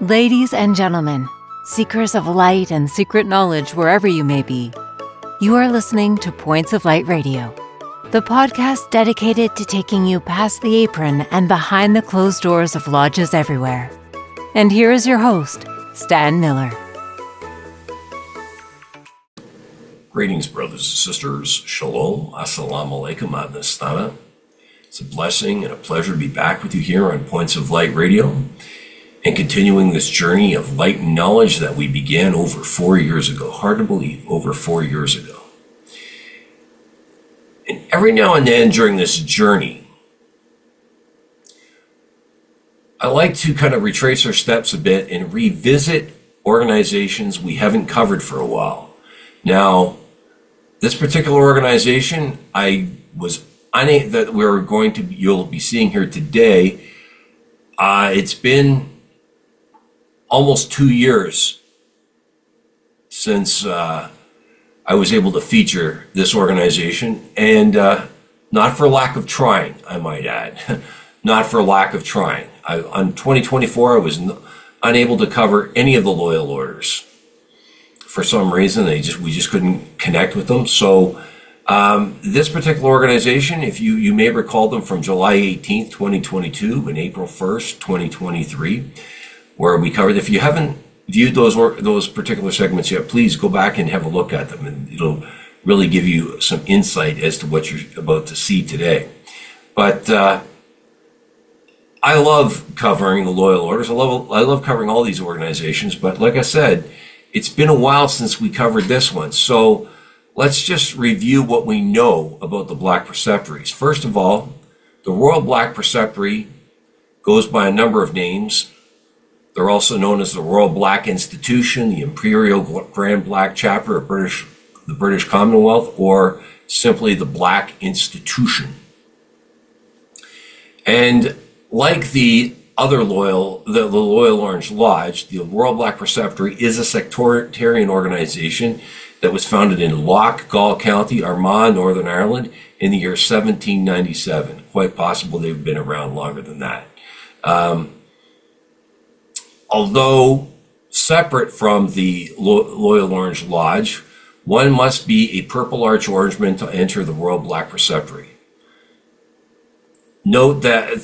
Ladies and gentlemen, seekers of light and secret knowledge wherever you may be, you are listening to Points of Light Radio, the podcast dedicated to taking you past the apron and behind the closed doors of lodges everywhere. And here is your host, Stan Miller. Greetings, brothers and sisters. Shalom. Assalamu alaikum. Adnastana. It's a blessing and a pleasure to be back with you here on Points of Light Radio and continuing this journey of light and knowledge that we began over 4 years ago. Hard to believe, over 4 years ago. And every now and then during this journey, I like to kind of retrace our steps a bit and revisit organizations we haven't covered for a while. Now, this particular organization, that you'll be seeing here today. It's been almost 2 years since I was able to feature this organization, and not for lack of trying, I might add. Not for lack of trying. On 2024, I was unable to cover any of the loyal orders. For some reason, we just couldn't connect with them. So this particular organization, if you may recall them from July 18th, 2022 and April 1st, 2023, where we covered. If you haven't viewed those particular segments yet, please go back and have a look at them, and it'll really give you some insight as to what you're about to see today. But I love covering the loyal orders. I love covering all these organizations. But like I said, it's been a while since we covered this one. So let's just review what we know about the Black Preceptories. First of all, the Royal Black Preceptory goes by a number of names. They're also known as the Royal Black Institution, the Imperial Grand Black Chapter of the British Commonwealth, or simply the Black Institution. And like the Loyal Orange Lodge, the Royal Black Preceptory is a sectarian organization that was founded in Loch, Gall County, Armagh, Northern Ireland, in the year 1797. Quite possible they've been around longer than that. Although separate from the Loyal Orange Lodge, one must be a Purple Arch Orangeman to enter the Royal Black Preceptory. Note that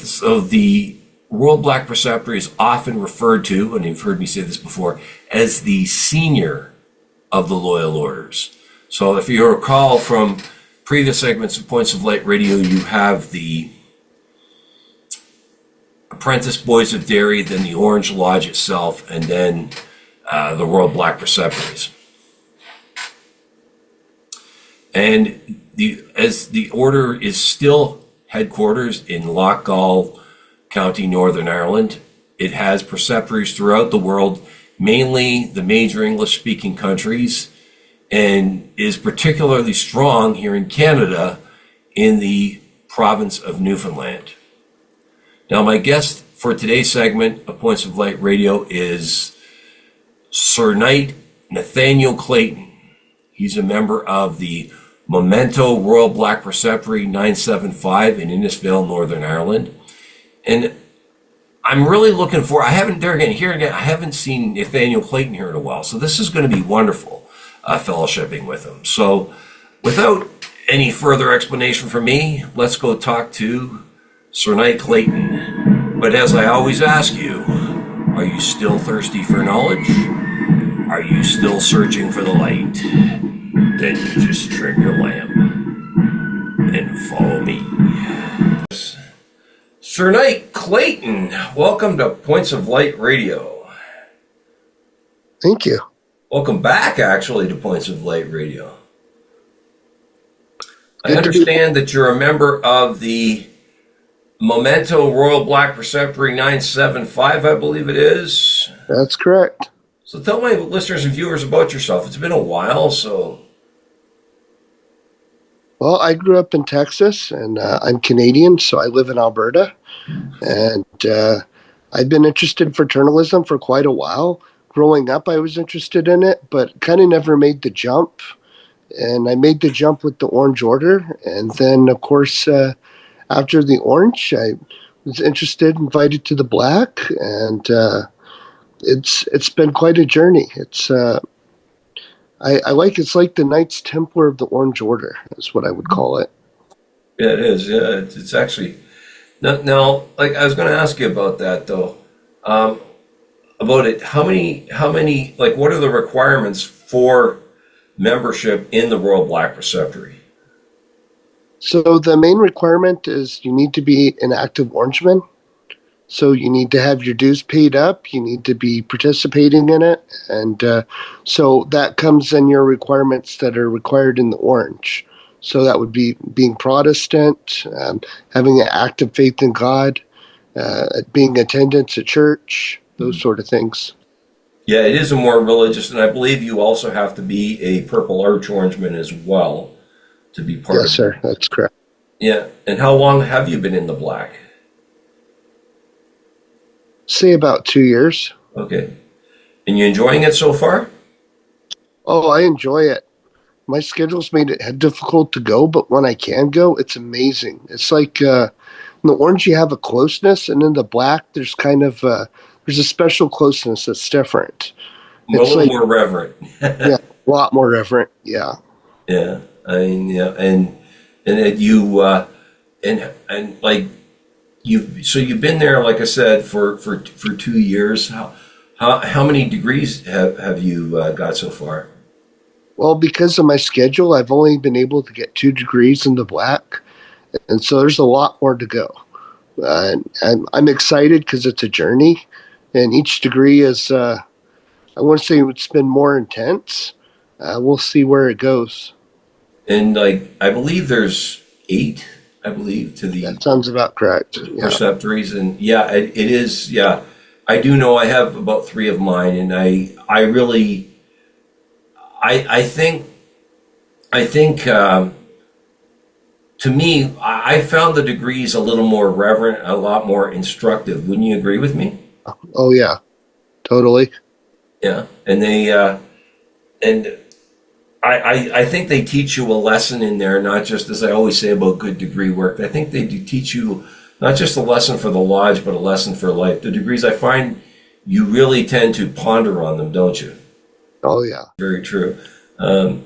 the Royal Black Preceptory is often referred to, and you've heard me say this before, as the senior of the loyal orders. So if you recall from previous segments of Points of Light Radio, you have the Apprentice Boys of Derry, then the Orange Lodge itself, and then the Royal Black Preceptories. And as the order is still headquarters in Loch, Gall County, Northern Ireland, it has preceptories throughout the world, mainly the major English-speaking countries, and is particularly strong here in Canada in the province of Newfoundland. Now, my guest for today's segment of Points of Light Radio is Sir Knight Nathaniel Clayton. He's a member of the Memento Royal Black Preceptory 975 in Innisfail, Northern Ireland. And I'm really looking I haven't seen Nathaniel Clayton here in a while, so this is going to be wonderful, fellowshipping with him. So without any further explanation from me, let's go talk to Sir Knight Clayton. But as I always ask you, are you still thirsty for knowledge? Are you still searching for the light? Then you just trim your lamp and follow me. Sir Knight Clayton, welcome to Points of Light Radio. Thank you. Welcome back, actually, to Points of Light Radio. I understand that you're a member of the Memento Royal Black Preceptory 975, I believe it is. That's correct. So tell my listeners and viewers about yourself. It's been a while, so... Well, I grew up in Texas, and I'm Canadian, so I live in Alberta. And I've been interested in fraternalism for quite a while. Growing up, I was interested in it, but kind of never made the jump. And I made the jump with the Orange Order. And then, of course, after the Orange, I was invited to the Black. And It's been quite a journey. It's like the Knights Templar of the Orange Order is what I would call it. Yeah, it is. Yeah, it's actually now. Like I was going to ask you about that though. About it. How many? Like, what are the requirements for membership in the Royal Black Preceptory? So the main requirement is you need to be an active Orangeman. So you need to have your dues paid up. You need to be participating in it, and so that comes in your requirements that are required in the Orange. So that would be being Protestant, having an active faith in God, being attendance at church, those sort of things. Yeah, it is a more religious, and I believe you also have to be a Purple Arch Orangeman as well to be part Yes, of it. sir. That's correct. Yeah, and how long have you been in the black? Say about 2 years. Okay, and you enjoying it so far? Oh, I enjoy it. My schedule's made it difficult to go, but when I can go, it's amazing. It's like in the Orange you have a closeness, and in the black there's kind of there's a special closeness that's different. A little more reverent. Yeah, a lot more reverent. Yeah. Yeah, I mean, yeah, and that you and like you've been there, like I said, for 2 years. How many degrees have you got so far? Well, because of my schedule, I've only been able to get 2 degrees in the black, and so there's a lot more to go. And I'm excited because it's a journey, and each degree is I want to say it's been more intense. We'll see where it goes. And like I believe there's 8, I believe, to the That sounds about correct. Yeah. preceptories, and yeah, it is. Yeah, I do know. I have about 3 of mine, and I really, I think, to me, I found the degrees a little more reverent, a lot more instructive. Wouldn't you agree with me? Oh yeah, totally. Yeah, and they and I think they teach you a lesson in there, not just as I always say about good degree work. I think they do teach you not just a lesson for the lodge, but a lesson for life. The degrees, I find you really tend to ponder on them, don't you? Oh yeah. Very true. And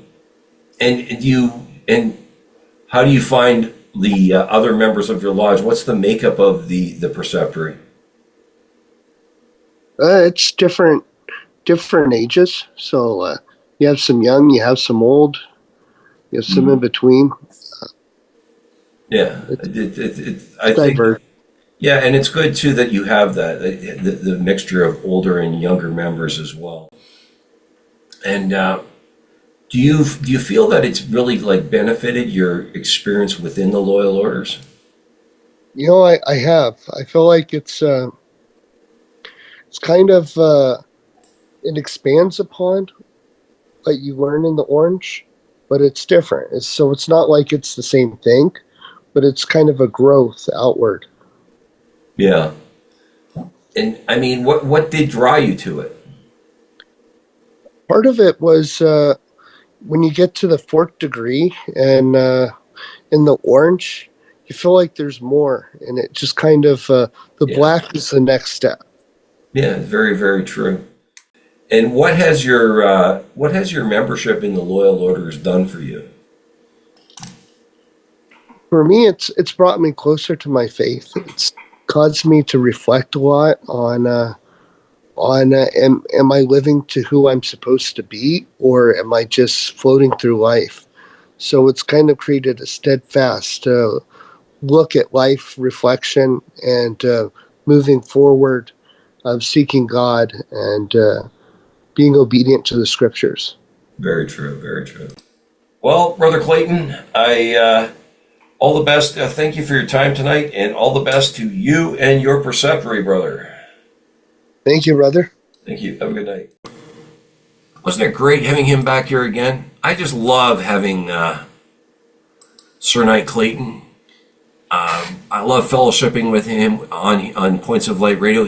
how do you find the other members of your lodge? What's the makeup of the preceptory? It's different ages. So you have some young, you have some old, you have some in between. Yeah, I think. Diverse. Yeah, and it's good too that you have that the mixture of older and younger members as well. And do you feel that it's really like benefited your experience within the loyal orders? You know, I have. I feel like it's kind of it expands upon what you learn in the Orange, but it's different. It's not like it's the same thing, but it's kind of a growth outward. Yeah. And I mean, what did draw you to it? Part of it was when you get to the 4th degree and in the Orange, you feel like there's more, and it just kind of the black is the next step. Yeah, very, very true. And what has your membership in the loyal orders done for you? For me, it's brought me closer to my faith. It's caused me to reflect a lot on am I living to who I'm supposed to be, or am I just floating through life? So it's kind of created a steadfast look at life, reflection, and moving forward of seeking God and being obedient to the scriptures. Very true, very true. Well, Brother Clayton, all the best. Thank you for your time tonight, and all the best to you and your preceptory, brother. Thank you, brother. Thank you. Have a good night. Wasn't it great having him back here again? I just love having Sir Knight Clayton. I love fellowshipping with him on Points of Light Radio.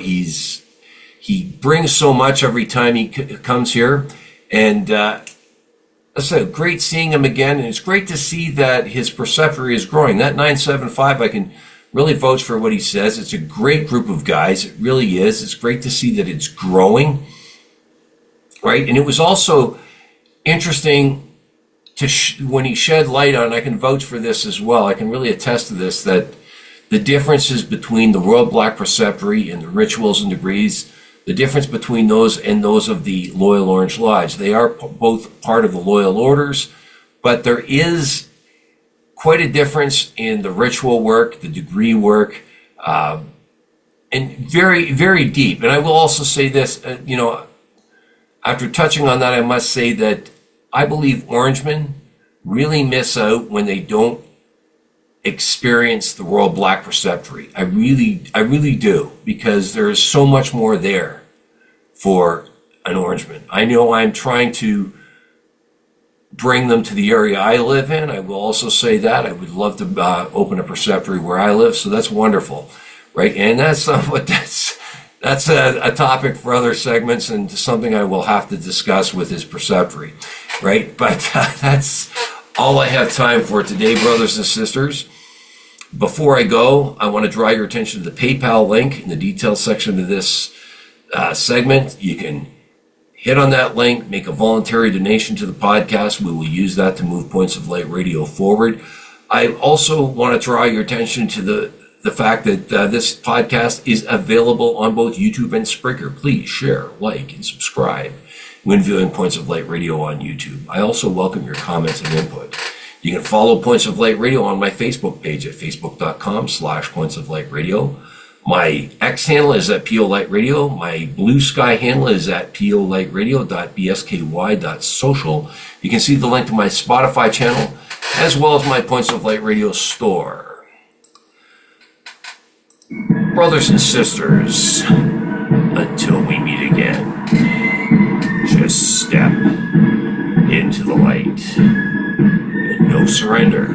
He brings so much every time he comes here, and it's great seeing him again. And it's great to see that his preceptory is growing. That 975, I can really votes for what he says. It's a great group of guys. It really is. It's great to see that it's growing, right? And it was also interesting when he shed light on, I can vouch for this as well, I can really attest to this, that the differences between the Royal Black Preceptory and the rituals and degrees, the difference between those and those of the Loyal Orange Lodge, they are both part of the Loyal Orders, but there is quite a difference in the ritual work, the degree work, and very, very deep. And I will also say this, after touching on that, I must say that I believe Orangemen really miss out when they don't experience the Royal Black Preceptory. I really do, because there is so much more there for an Orangeman. I know I'm trying to bring them to the area I live in. I will also say that I would love to open a preceptory where I live, so that's wonderful, right? And that's a topic for other segments and something I will have to discuss with his preceptory, right? But that's all I have time for today, brothers and sisters. Before I go, I want to draw your attention to the PayPal link in the details section of this segment. You can hit on that link, make a voluntary donation to the podcast. We will use that to move Points of Light Radio forward. I also want to draw your attention to the fact that this podcast is available on both YouTube and Spreaker. Please share, like, and subscribe when viewing Points of Light Radio on YouTube. I also welcome your comments and input. You can follow Points of Light Radio on my Facebook page at facebook.com/Points of Light Radio. My X handle is at PO Light Radio. My Bluesky handle is at polightradio.bsky.social. You can see the link to my Spotify channel as well as my Points of Light Radio store. Brothers and sisters, until we meet again, just step into the light and no surrender.